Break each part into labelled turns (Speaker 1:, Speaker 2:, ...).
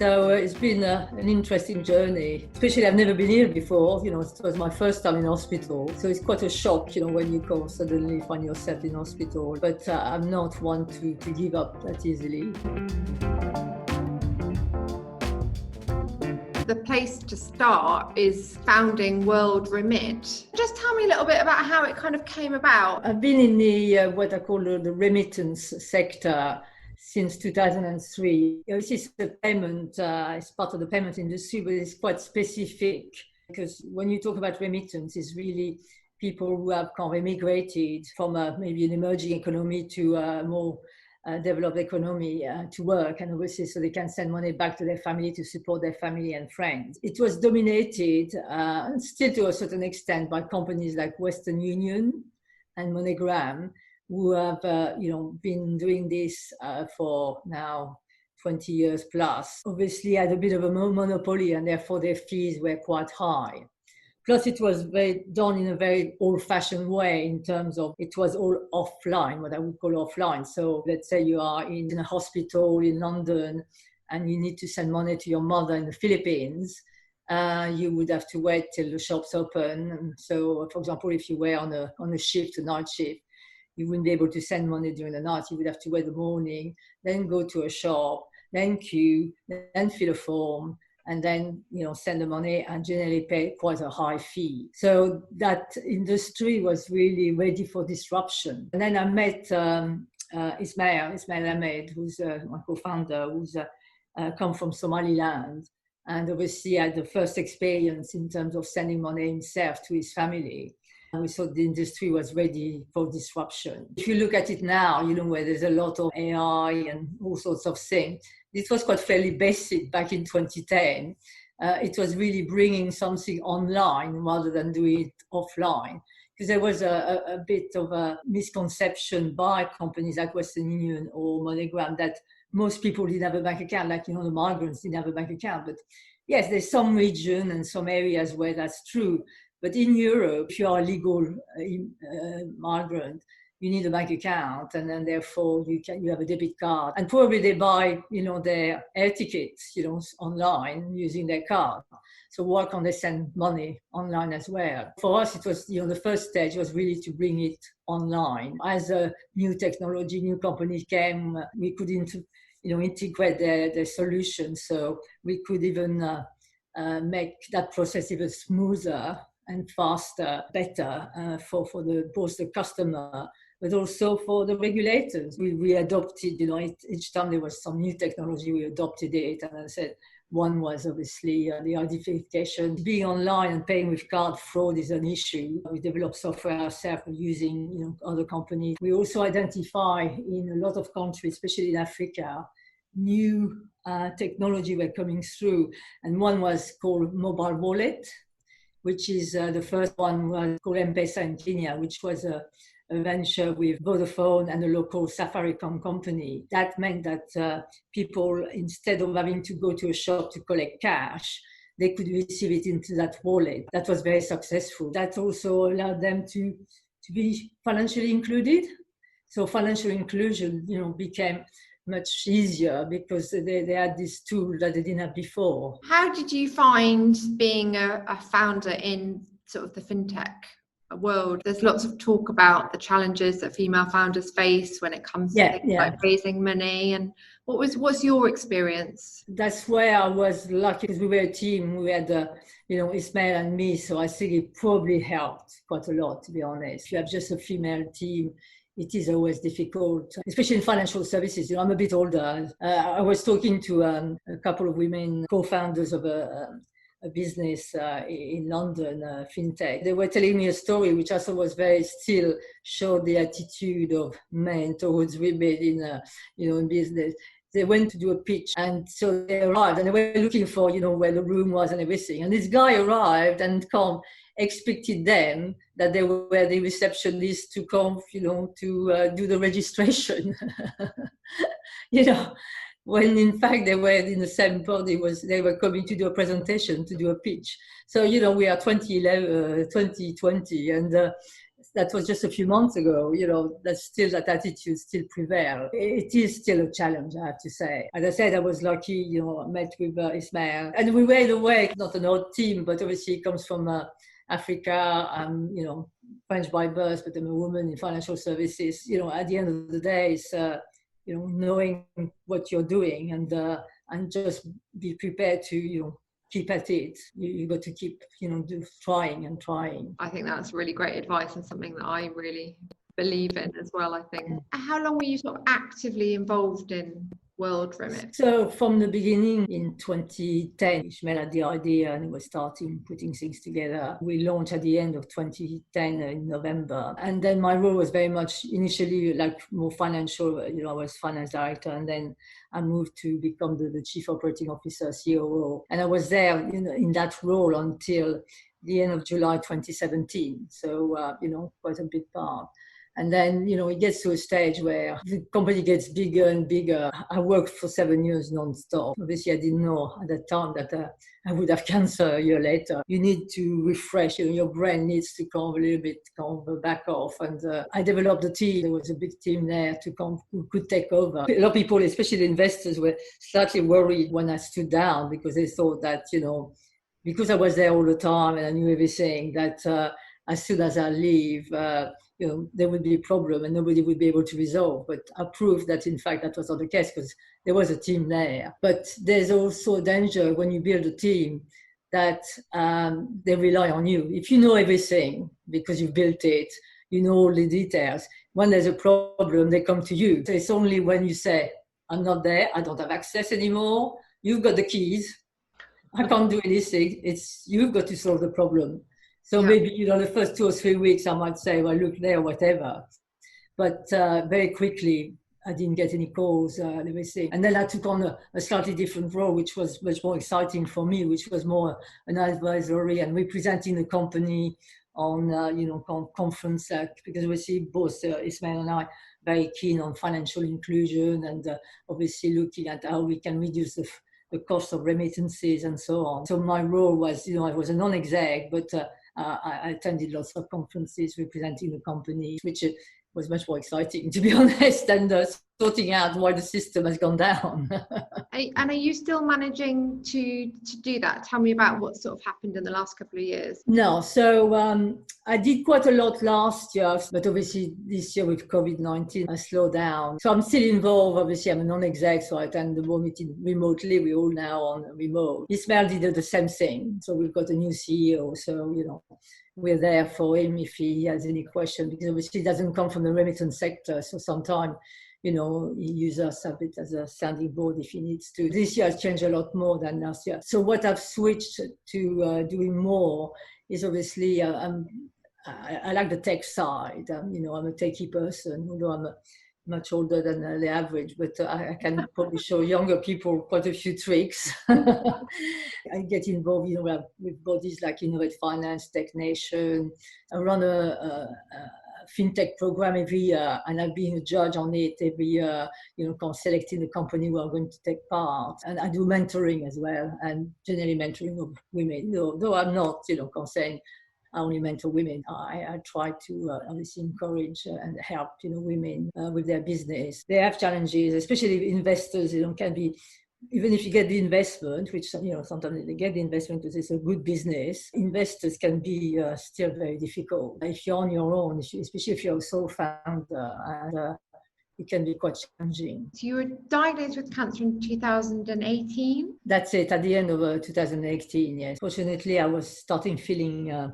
Speaker 1: So it's been an interesting journey, especially I've never been here before. It was my first time in hospital. So it's quite a shock, when you come suddenly find yourself in hospital. But I'm not one to give up that easily.
Speaker 2: The place to start is founding WorldRemit. Just tell me a little bit about how it kind of came about.
Speaker 1: I've been in the what I call the remittance sector since 2003. This is the payment, it's part of the payment industry, but it's quite specific because when you talk about remittance, it's really people who have kind of emigrated from maybe an emerging economy to a more developed economy to work, and obviously so they can send money back to their family to support their family and friends. It was dominated still to a certain extent by companies like Western Union and MoneyGram, who have been doing this for now 20 years plus. Obviously had a bit of a monopoly, and therefore their fees were quite high. Plus, it was done in a very old-fashioned way in terms of it was all offline, what I would call offline. So let's say you are in a hospital in London and you need to send money to your mother in the Philippines. You would have to wait till the shops open. And so, for example, if you were on a shift, a night shift, you wouldn't be able to send money during the night. You would have to wait the morning, then go to a shop, then queue, then fill a form, and then send the money and generally pay quite a high fee. So that industry was really ready for disruption. And then I met Ismail Ahmed, who's my co-founder, who's come from Somaliland, and obviously had the first experience in terms of sending money himself to his family. And we thought the industry was ready for disruption. If you look at it now, where there's a lot of AI and all sorts of things, this was quite fairly basic back in 2010. It was really bringing something online rather than doing it offline. Because there was a bit of a misconception by companies like Western Union or MoneyGram that most people didn't have a bank account, like, the migrants didn't have a bank account. But yes, there's some region and some areas where that's true. But in Europe, if you are a legal migrant, you need a bank account, and then therefore you have a debit card, and probably they buy their air tickets online using their card. So why can't they send money online as well? For us, it was the first stage was really to bring it online. As a new technology, new company came, we could integrate their solutions, so we could even make that process even smoother and faster, better for both the customer, but also for the regulators. We adopted, each time there was some new technology, we adopted it. And I said, one was obviously the identification. Being online and paying with card, fraud is an issue. We developed software ourselves using other companies. We also identify in a lot of countries, especially in Africa, new technology were coming through. And one was called mobile wallet, which is the first one was called M-Pesa in Kenya, which was a venture with Vodafone and a local Safaricom company. That meant that people, instead of having to go to a shop to collect cash, they could receive it into that wallet. That was very successful. That also allowed them to be financially included. So financial inclusion, became much easier because they had this tool that they didn't have before.
Speaker 2: How did you find being a founder in sort of the FinTech world? There's lots of talk about the challenges that female founders face when it comes to things like raising money. And what's your experience?
Speaker 1: That's where I was lucky because we were a team. We had Ismail and me, so I think it probably helped quite a lot, to be honest. If you have just a female team, it is always difficult, especially in financial services. I'm a bit older. I was talking to a couple of women, co-founders of a business in London, FinTech. They were telling me a story which I thought was still showed the attitude of men towards women in business. They went to do a pitch, and so they arrived and they were looking for, where the room was and everything. And this guy arrived and expected them that they were the receptionists to come, to do the registration. When in fact they were in the same body, they were coming to do a presentation, to do a pitch. So, we are 2020, and that was just a few months ago, that attitude still prevails. It is still a challenge, I have to say. As I said, I was lucky, I met with Ismail. And we were, in a way, not an odd team, but obviously he comes from Africa. I'm, French by birth, but I'm a woman in financial services. At the end of the day, it's, knowing what you're doing and just be prepared to, keep at it. You got to keep, trying and trying.
Speaker 2: I think that's really great advice and something that I really believe in as well, I think. How long were you sort of actively involved in WorldRemit?
Speaker 1: So from the beginning in 2010, Ishmael had the idea and he was starting putting things together. We launched at the end of 2010 in November. And then my role was very much initially like more financial. I was finance director, and then I moved to become the chief operating officer, COO. And I was there in that role until the end of July 2017. So, quite a big part. And then, it gets to a stage where the company gets bigger and bigger. I worked for 7 years non-stop. Obviously, I didn't know at that time that I would have cancer a year later. You need to refresh, your brain needs to come a little bit, back off. And I developed a team. There was a big team there who could take over. A lot of people, especially the investors, were slightly worried when I stood down because they thought that, because I was there all the time and I knew everything, that as soon as I leave, there would be a problem and nobody would be able to resolve. But I proved that, in fact, that was not the case because there was a team there. But there's also a danger when you build a team that they rely on you. If you know everything because you've built it, you know all the details, when there's a problem, they come to you. So it's only when you say, I'm not there, I don't have access anymore, you've got the keys, I can't do anything, you've got to solve the problem. So maybe, the first 2 or 3 weeks, I might say, well, look there, whatever. But very quickly, I didn't get any calls, everything. And then I took on a slightly different role, which was much more exciting for me, which was more an advisory and representing the company on, conference, because we see both Ismail and I very keen on financial inclusion and obviously looking at how we can reduce the cost of remittances and so on. So my role was, I was a non-exec, but I attended lots of conferences representing the company, which was much more exciting, to be honest, than sorting out why the system has gone down.
Speaker 2: And are you still managing to do that? Tell me about what sort of happened in the last couple of years.
Speaker 1: No, so I did quite a lot last year, but obviously this year with COVID-19, I slowed down. So I'm still involved. Obviously, I'm a non-exec, so I attend the board meeting remotely. We're all now on remote. Ismail did the same thing. So we've got a new CEO. So, we're there for him if he has any question, because obviously he doesn't come from the remittance sector. So sometimes, he uses us a bit as a sounding board if he needs to. This year has changed a lot more than last year. So what I've switched to doing more is obviously I like the tech side. I'm a techie person, although I'm much older than the average, but I can probably show younger people quite a few tricks. I get involved, with bodies like Innovate Finance, Tech Nation. I run a FinTech program every year, and I've been a judge on it every year, selecting the company who are going to take part. And I do mentoring as well, and generally mentoring of women, though I'm not, saying I only mentor women. I try to obviously encourage and help, women with their business. They have challenges, especially investors, can be, even if you get the investment, which, sometimes they get the investment because it's a good business, investors can be still very difficult. If you're on your own, especially if you're a sole founder, and it can be quite challenging.
Speaker 2: So you were diagnosed with cancer in 2018?
Speaker 1: That's it, at the end of 2018, yes. Fortunately, I was starting feeling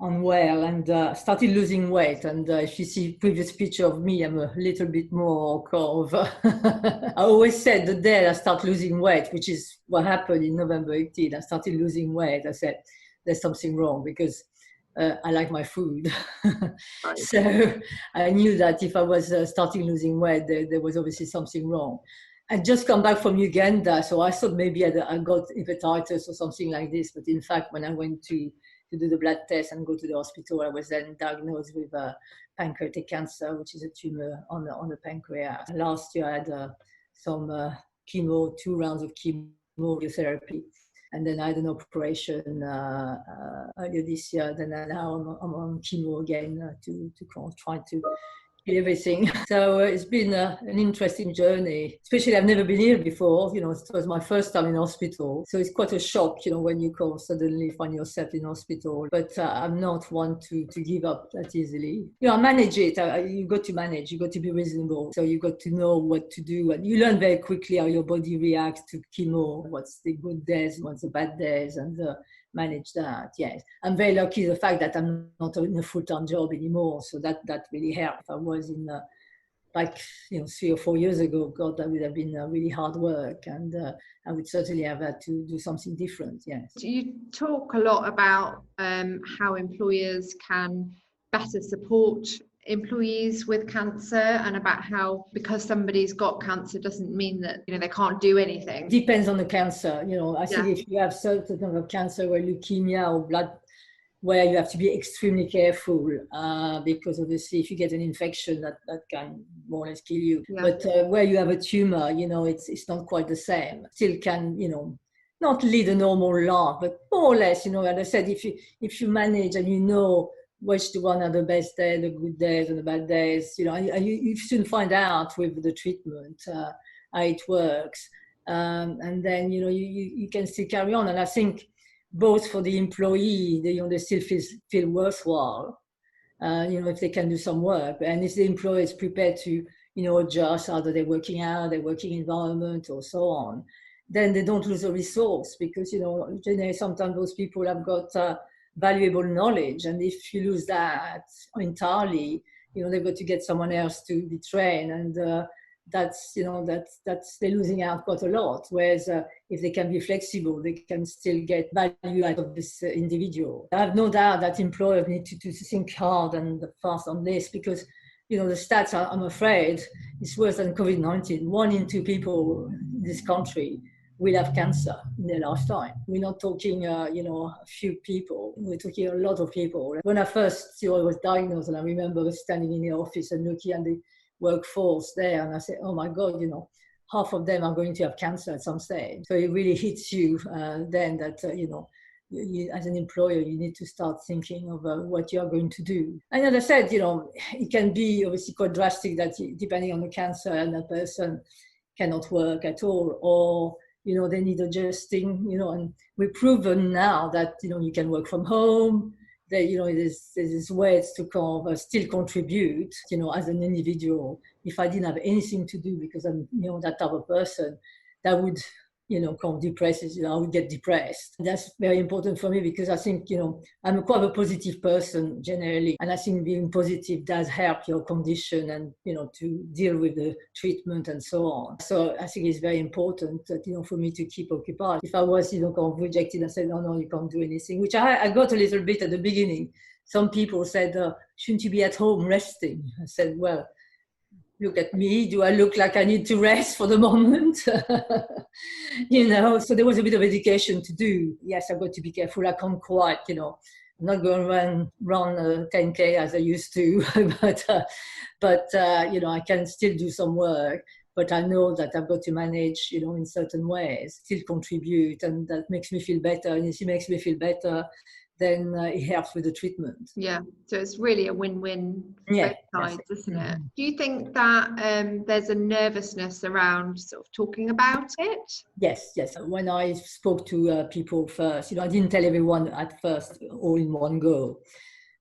Speaker 1: unwell and started losing weight. And if you see previous picture of me, I'm a little bit more I always said the day I start losing weight, which is what happened in November 18, I started losing weight. I said, there's something wrong because I like my food. Right. So I knew that if I was starting losing weight, there was obviously something wrong. I'd just come back from Uganda, so I thought maybe I got hepatitis or something like this. But in fact, when I went to do the blood test and go to the hospital, I was then diagnosed with pancreatic cancer, which is a tumor on the pancreas. Last year, I had some chemo, 2 rounds of chemotherapy. And then I had an operation earlier this year. Then now I'm on chemo again to try to everything. So it's been an interesting journey, especially I've never been here before. It was my first time in hospital. So it's quite a shock, when you suddenly find yourself in hospital. But I'm not one to give up that easily. I manage it. You got to manage. You got to be reasonable. So you got to know what to do. And you learn very quickly how your body reacts to chemo, what's the good days, what's the bad days, and manage that. Yes, I'm very lucky the fact that I'm not in a full-time job anymore, so that really helped. If I was in 3 or 4 years ago, God, that would have been really hard work, and I would certainly have had to do something different. Yes.
Speaker 2: You talk a lot about how employers can better support employees with cancer, and about how because somebody's got cancer doesn't mean that they can't do anything.
Speaker 1: Depends on the cancer. I think if you have certain kind of cancer, or leukemia or blood, where you have to be extremely careful because obviously if you get an infection that can more or less kill you. Yeah. But where you have a tumor, it's not quite the same. Still can not lead a normal life, but more or less, as I said, if you manage and which one are the best days, the good days and the bad days, you soon find out with the treatment how it works, and then you can still carry on. And I think both for the employee, they still feel worthwhile, if they can do some work, and if the employer is prepared to adjust either their working hour, their working environment, or so on, then they don't lose a resource, because generally sometimes those people have got valuable knowledge, and if you lose that entirely, they've got to get someone else to be trained, and that's they're losing out quite a lot. Whereas if they can be flexible, they can still get value out of this individual. I have no doubt that employers need to think hard and fast on this, because the stats are, I'm afraid, it's worse than COVID-19. 1 in 2 people in this country will have cancer in their lifetime. We're not talking, a few people. We're talking a lot of people. When I first was diagnosed, and I remember standing in the office and looking at the workforce there, and I said, oh my God, half of them are going to have cancer at some stage. So it really hits you then that, you, as an employer, you need to start thinking of what you are going to do. And as I said, it can be obviously quite drastic that depending on the cancer, and that person cannot work at all, or they need adjusting, and we've proven now that, you can work from home, that, there's ways to kind of still contribute, as an individual. If I didn't have anything to do, because I'm, that type of person, that would, kind of depresses, I would get depressed. That's very important for me, because I think, I'm quite a positive person generally. And I think being positive does help your condition and, to deal with the treatment and so on. So I think it's very important that, for me to keep occupied. If I was, kind of rejected and said, no, you can't do anything, which I got a little bit at the beginning. Some people said, shouldn't you be at home resting? I said, well, look at me, do I look like I need to rest for the moment? So there was a bit of education to do. Yes, I've got to be careful. I can't quite, I'm not going to run 10K as I used to, but I can still do some work. But I know that I've got to manage, in certain ways, still contribute, and that makes me feel better. And if it makes me feel better, then it helps with the treatment.
Speaker 2: Yeah, so it's really a win-win for both sides, isn't it? Do you think that there's a nervousness around sort of talking about it?
Speaker 1: Yes. When I spoke to people first, I didn't tell everyone at first all in one go,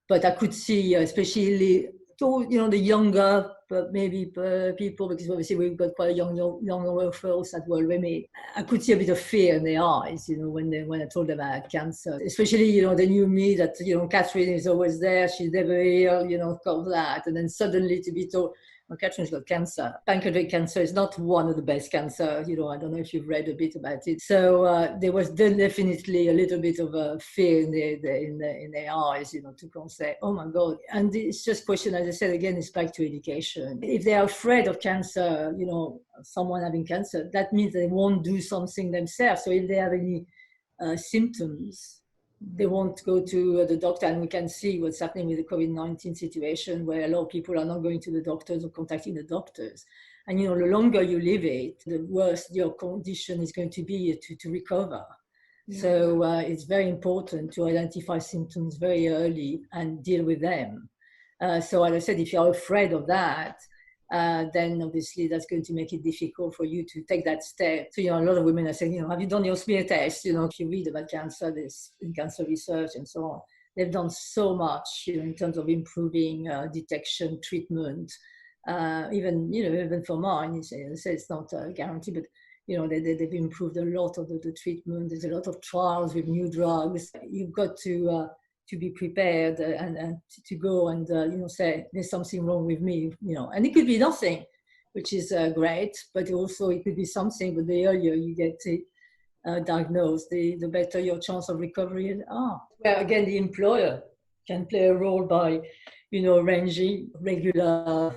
Speaker 1: but I could see, especially the younger, but maybe people, because obviously we've got quite a younger workforce at WorldRemit. I could see a bit of fear in their eyes, when I told them I had cancer. Especially, they knew me that, Catherine is always there, she's never ill, all that. And then suddenly to be told, well, Catherine's got cancer. Pancreatic cancer is not one of the best cancer. I don't know if you've read a bit about it. So there was definitely a little bit of fear in their eyes, to kind of say, oh my God. And it's just a question, as I said, again, it's back to education. If they are afraid of cancer, someone having cancer, that means they won't do something themselves. So if they have any symptoms, they won't go to the doctor, and we can see what's happening with the COVID-19 situation, where a lot of people are not going to the doctors or contacting the doctors. And, the longer you live it, the worse your condition is going to be to recover. So it's very important to identify symptoms very early and deal with them. So as I said, if you're afraid of that, then obviously that's going to make it difficult for you to take that step. So, a lot of women are saying, have you done your smear test? If you read about cancer, this in cancer research and so on, they've done so much, in terms of improving detection, treatment. Even for mine, it's not a guarantee, but they've improved a lot of the treatment. There's a lot of trials with new drugs. You've got to be prepared and to go and say there's something wrong with me, and it could be nothing, which is great, but also it could be something. But the earlier you get it diagnosed, the better your chance of recovery are. Well, again, the employer can play a role by arranging regular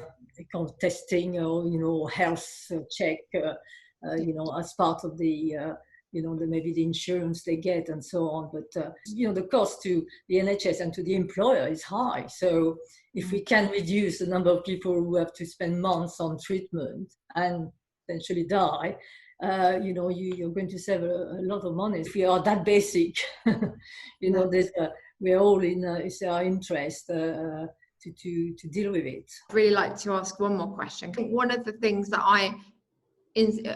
Speaker 1: kind of testing or health check as part of the maybe the insurance they get and so on. But, the cost to the NHS and to the employer is high. So if we can reduce the number of people who have to spend months on treatment and potentially die, you're going to save a lot of money. If we are that basic, we're all it's our interest to deal with it.
Speaker 2: I'd really like to ask one more question. One of the things that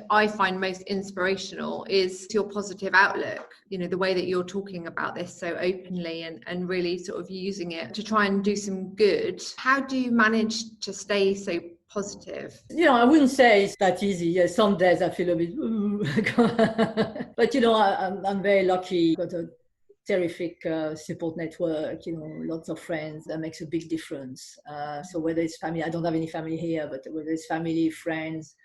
Speaker 2: I find most inspirational is your positive outlook, the way that you're talking about this so openly and really sort of using it to try and do some good. How do you manage to stay so positive?
Speaker 1: I wouldn't say it's that easy. Yeah, some days I feel a bit, but I'm very lucky. Got a terrific support network, lots of friends. That makes a big difference. So whether it's family, I don't have any family here, but whether it's family, friends,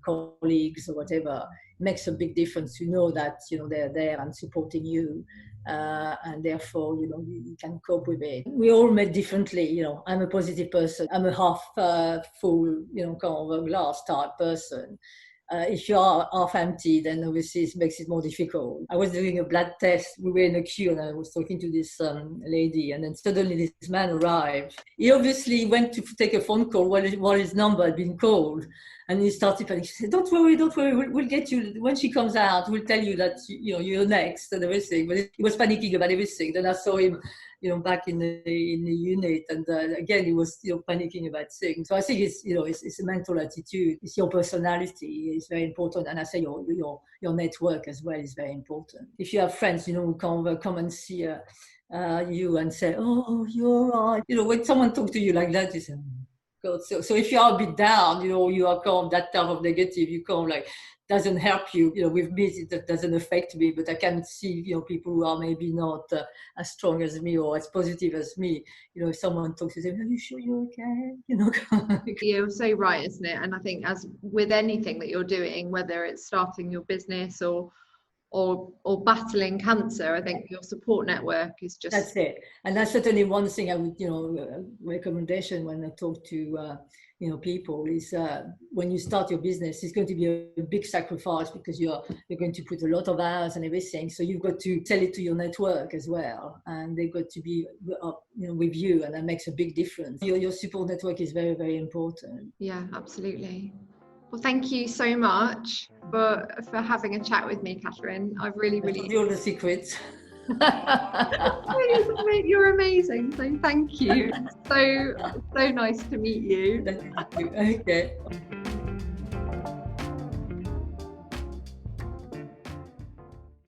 Speaker 1: colleagues or whatever, makes a big difference to know that they're there and supporting you, and therefore you can cope with it. We all made differently. I'm a positive person. I'm a half full kind of a glass type person. If you are half empty, then obviously it makes it more difficult. I was doing a blood test. We were in a queue and I was talking to this lady, and then suddenly this man arrived. He obviously went to take a phone call while his number had been called, and he started panicking. He said, don't worry, we'll get you. When she comes out, we'll tell you that you're next and everything. But he was panicking about everything. Then I saw him back in the unit, and again he was panicking about things. So I think it's a mental attitude. It's your personality is very important, and I say your network as well is very important. If you have friends who come and see you and say, oh, you're all right, when someone talks to you like that, you say, God. So if you are a bit down, you are kind of that type of negative, you kind of like doesn't help you. With me, it doesn't affect me, but I can see, people who are maybe not as strong as me or as positive as me. If someone talks to them, are you sure you're okay?
Speaker 2: You're so right, isn't it? And I think as with anything that you're doing, whether it's starting your business or battling cancer, I think your support network is just...
Speaker 1: That's it. And that's certainly one thing I would, recommendation when I talk to, people is when you start your business, it's going to be a big sacrifice because you're going to put a lot of hours and everything. So you've got to tell it to your network as well. And they've got to be, with you, and that makes a big difference. Your support network is very, very important.
Speaker 2: Yeah, absolutely. Well, thank you so much for having a chat with me, Catherine. I've really
Speaker 1: all the secrets.
Speaker 2: You're amazing. So thank you. So nice to meet you.
Speaker 1: Thank you. Okay.